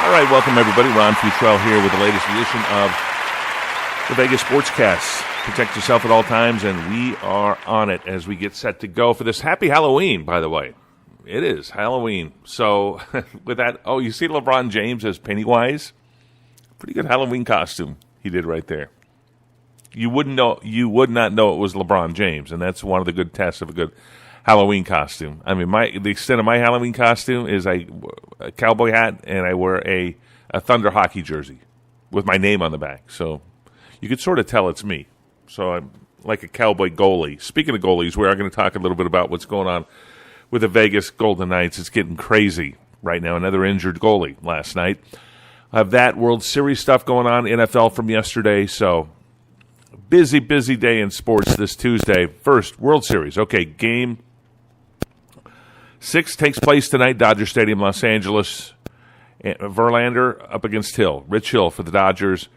All right, welcome everybody. Ron Futrell here with the latest edition of the Vegas Sportscast. Protect yourself at all times, and we are on it as we get set to go for this. Happy Halloween, by the way. It is Halloween. So with that, you see LeBron James as Pennywise? Pretty good Halloween costume he did right there. You would not know it was LeBron James, and that's one of the good tests of a good Halloween costume. I mean, the extent of my Halloween costume is a cowboy hat, and I wear a Thunder hockey jersey with my name on the back. So you could sort of tell it's me. So I'm like a cowboy goalie. Speaking of goalies, we are going to talk a little bit about what's going on with the Vegas Golden Knights. It's getting crazy right now. Another injured goalie last night. I have that World Series stuff going on, NFL from yesterday. So busy day in sports this Tuesday. First, World Series. Okay, Game 6 takes place tonight, Dodger Stadium, Los Angeles. Verlander up against Hill. Rich Hill for the Dodgers.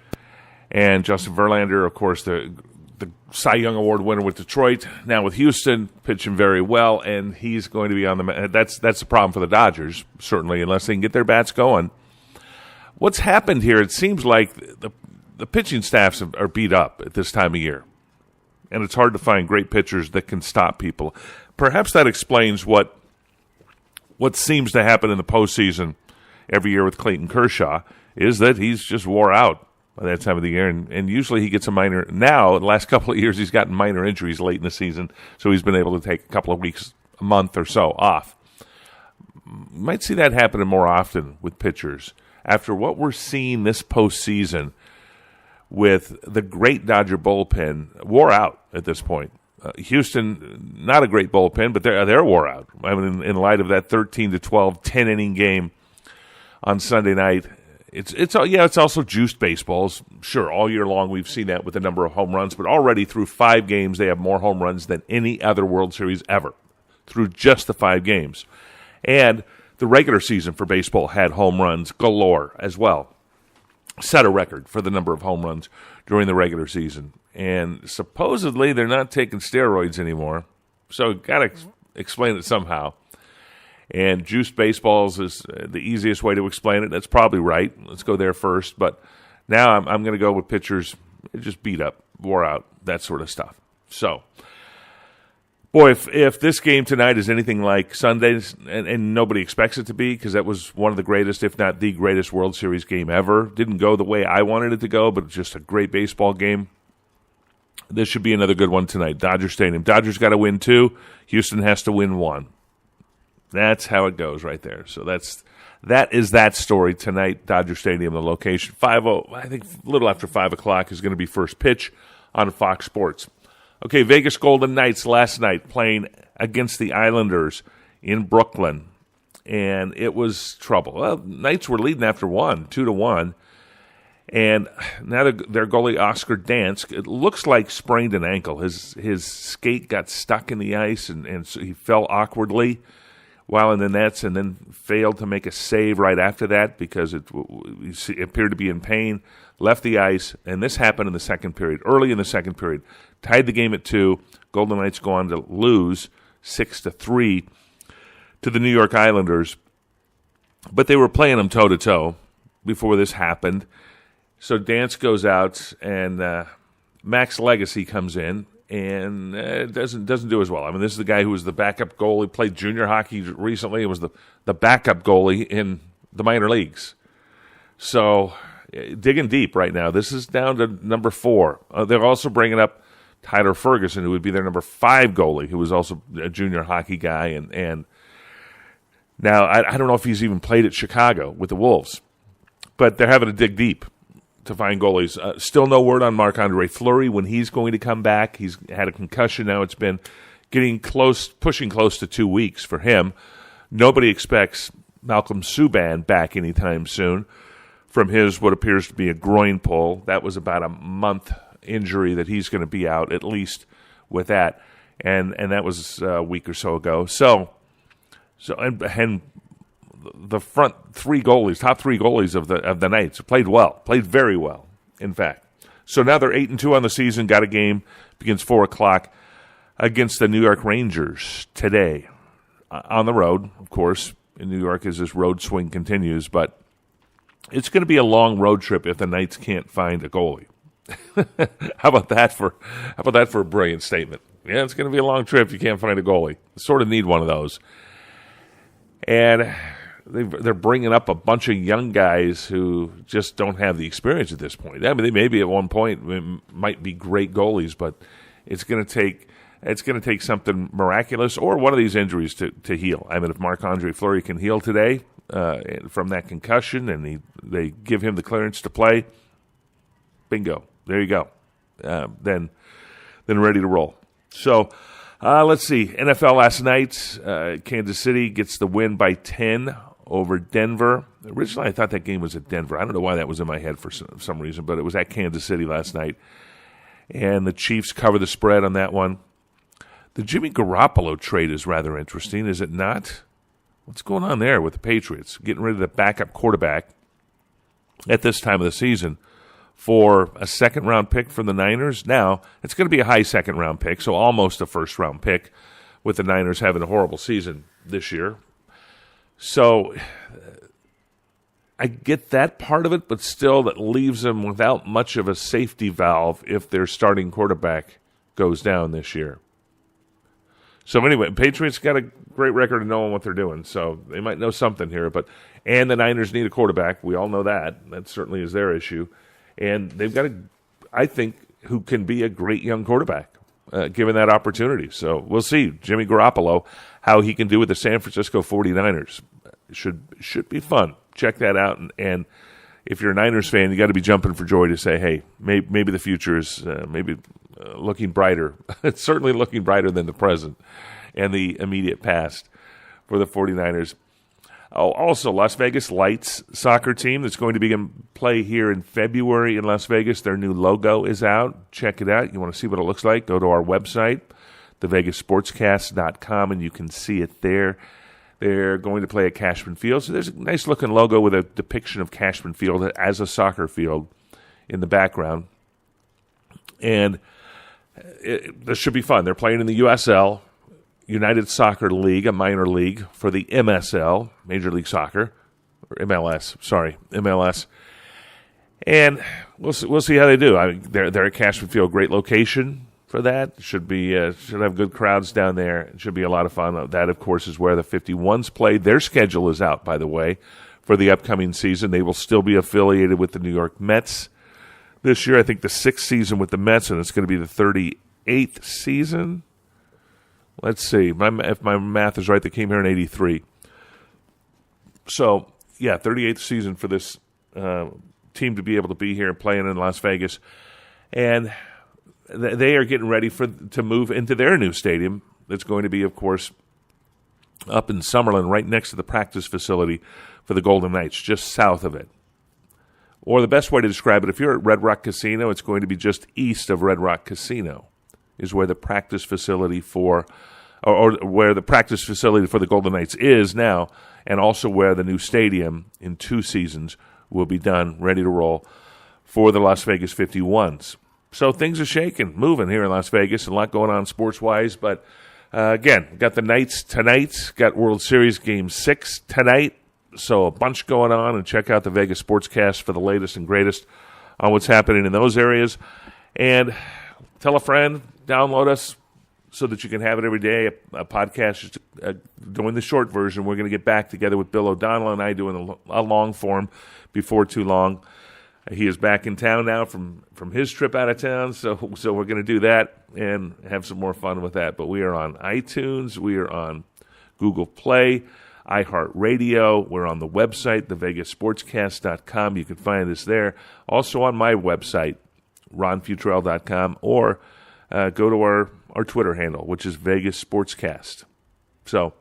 And Justin Verlander, of course, the Cy Young Award winner with Detroit. Now with Houston, pitching very well, and he's going to be on the – that's the problem for the Dodgers, certainly, unless they can get their bats going. What's happened here, it seems like the pitching staffs are beat up at this time of year, and it's hard to find great pitchers that can stop people. Perhaps that explains what seems to happen in the postseason every year with Clayton Kershaw, is that he's just wore out by that time of the year, and usually he gets a minor. Now, the last couple of years, he's gotten minor injuries late in the season, so he's been able to take a couple of weeks, a month or so off. You might see that happening more often with pitchers. After what we're seeing this postseason with the great Dodger bullpen, wore out at this point. Houston, not a great bullpen, but they're wore out. I mean, in light of that 13-12 10-inning game on Sunday night, it's also juiced baseballs. Sure, all year long we've seen that with the number of home runs, but already through 5 games they have more home runs than any other World Series ever through just the 5 games. And the regular season for baseball had home runs galore as well. Set a record for the number of home runs during the regular season. And supposedly they're not taking steroids anymore. So got to explain it somehow. And juiced baseballs is the easiest way to explain it. That's probably right. Let's go there first. But now I'm going to go with pitchers just beat up, wore out, that sort of stuff. So, boy, if this game tonight is anything like Sunday's, and nobody expects it to be, because that was one of the greatest, if not the greatest World Series game ever. Didn't go the way I wanted it to go, but just a great baseball game. This should be another good one tonight. Dodger Stadium. Dodgers got to win 2. Houston has to win 1. That's how it goes right there. So that is that story tonight. Dodger Stadium, the location. 5:00, I think a little after 5 o'clock is going to be first pitch on Fox Sports. Okay, Vegas Golden Knights last night playing against the Islanders in Brooklyn, and it was trouble. Well, Knights were leading after 2-1, and now their goalie Oscar Dansk, it looks like sprained an ankle. His skate got stuck in the ice, and so he fell awkwardly while in the nets, and then failed to make a save right after that because it appeared to be in pain, left the ice, and this happened in the second period, early in the second period. Tied the game at 2. Golden Knights go on to lose 6-3 to the New York Islanders. But they were playing them toe-to-toe before this happened. So Dansk goes out, and Max Legacy comes in, and doesn't do as well. I mean, this is the guy who was the backup goalie, played junior hockey recently. It was the backup goalie in the minor leagues. So digging deep right now. This is down to number 4. They're also bringing up Tyler Ferguson, who would be their number 5 goalie, who was also a junior hockey guy. And now I don't know if he's even played at Chicago with the Wolves, but they're having to dig deep to find goalies. Still no word on Marc-Andre Fleury when he's going to come back. He's had a concussion now. It's been pushing close to 2 weeks for him. Nobody expects Malcolm Subban back anytime soon from what appears to be a groin pull. That was about a month injury that he's going to be out, at least with that. And that was a week or so ago. So and the front 3 goalies, top 3 goalies of the Knights played very well, in fact. So now they're 8-2 on the season, got a game, begins 4 o'clock against the New York Rangers today. On the road, of course, in New York as this road swing continues, but It's going to be a long road trip if the Knights can't find a goalie. How about that for a brilliant statement? Yeah, it's going to be a long trip if you can't find a goalie. Sort of need one of those. And they're bringing up a bunch of young guys who just don't have the experience at this point. I mean, they maybe at one point might be great goalies, but it's going to take something miraculous or one of these injuries to heal. I mean, if Marc-Andre Fleury can heal today from that concussion and they give him the clearance to play, bingo, there you go. Then ready to roll. So let's see. NFL last night, Kansas City gets the win by 10 over Denver. Originally, I thought that game was at Denver. I don't know why that was in my head for some reason, but it was at Kansas City last night. And the Chiefs cover the spread on that one. The Jimmy Garoppolo trade is rather interesting, is it not? What's going on there with the Patriots? Getting rid of the backup quarterback at this time of the season for a second-round pick from the Niners. Now, it's going to be a high second-round pick, so almost a first-round pick with the Niners having a horrible season this year. So I get that part of it, but still that leaves them without much of a safety valve if their starting quarterback goes down this year. So anyway, Patriots got a great record of knowing what they're doing, so they might know something here. And the Niners need a quarterback. We all know that. That certainly is their issue. And they've got I think, who can be a great young quarterback, given that opportunity. So we'll see. Jimmy Garoppolo, how he can do with the San Francisco 49ers. Should be fun. Check that out. And if you're a Niners fan, you got to be jumping for joy to say, hey, maybe the future is looking brighter. It's certainly looking brighter than the present and the immediate past for the 49ers. Oh, also, Las Vegas Lights soccer team that's going to be in play here in February in Las Vegas. Their new logo is out. Check it out. You want to see what it looks like? Go to our website, thevegassportscast.com, and you can see it there. They're going to play at Cashman Field. So there's a nice-looking logo with a depiction of Cashman Field as a soccer field in the background. And this should be fun. They're playing in the USL, United Soccer League, a minor league for the MSL, Major League Soccer, or MLS. And we'll see how they do. I mean, they're at Cashman Field, great location for that. Should have good crowds down there. It should be a lot of fun. That, of course, is where the 51s play. Their schedule is out, by the way, for the upcoming season. They will still be affiliated with the New York Mets this year. I think the 6th season with the Mets, and it's going to be the 38th season. Let's see. If my math is right, they came here in 83. So, yeah, 38th season for this team to be able to be here playing in Las Vegas. And they are getting ready to move into their new stadium. That's going to be, of course, up in Summerlin, right next to the practice facility for the Golden Knights, just south of it. Or the best way to describe it, if you're at Red Rock Casino, it's going to be just east of Red Rock Casino, is where the practice facility or where the practice facility for the Golden Knights is now, and also where the new stadium in 2 seasons will be done, ready to roll for the Las Vegas 51s. So things are shaking, moving here in Las Vegas, a lot going on sports-wise. But, again, got the Knights tonight, got World Series Game 6 tonight. So a bunch going on, and check out the Vegas Sportscast for the latest and greatest on what's happening in those areas. And tell a friend, download us so that you can have it every day. A podcast, doing the short version. We're going to get back together with Bill O'Donnell and I doing a long form before too long. He is back in town now from his trip out of town, so we're going to do that and have some more fun with that. But we are on iTunes, we are on Google Play, iHeartRadio, we're on the website, thevegassportscast.com. You can find us there. Also on my website, ronfutrell.com, or go to our Twitter handle, which is Vegas Sportscast. So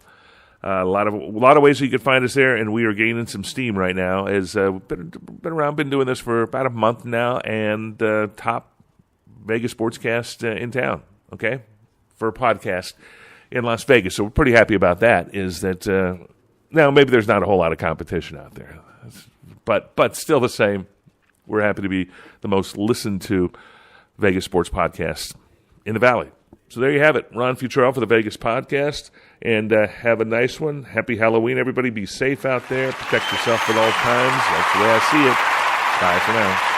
a lot of ways you can find us there, and we are gaining some steam right now. As we've been doing this for about a month now, and top Vegas Sportscast in town. Okay, for a podcast in Las Vegas. So we're pretty happy about that. Is that now maybe there's not a whole lot of competition out there, but still the same. We're happy to be the most listened to Vegas sports podcast in the Valley. So there you have it. Ron Futrell for the Vegas Podcast. And have a nice one. Happy Halloween, everybody. Be safe out there. Protect yourself at all times. That's the way I see it. Bye for now.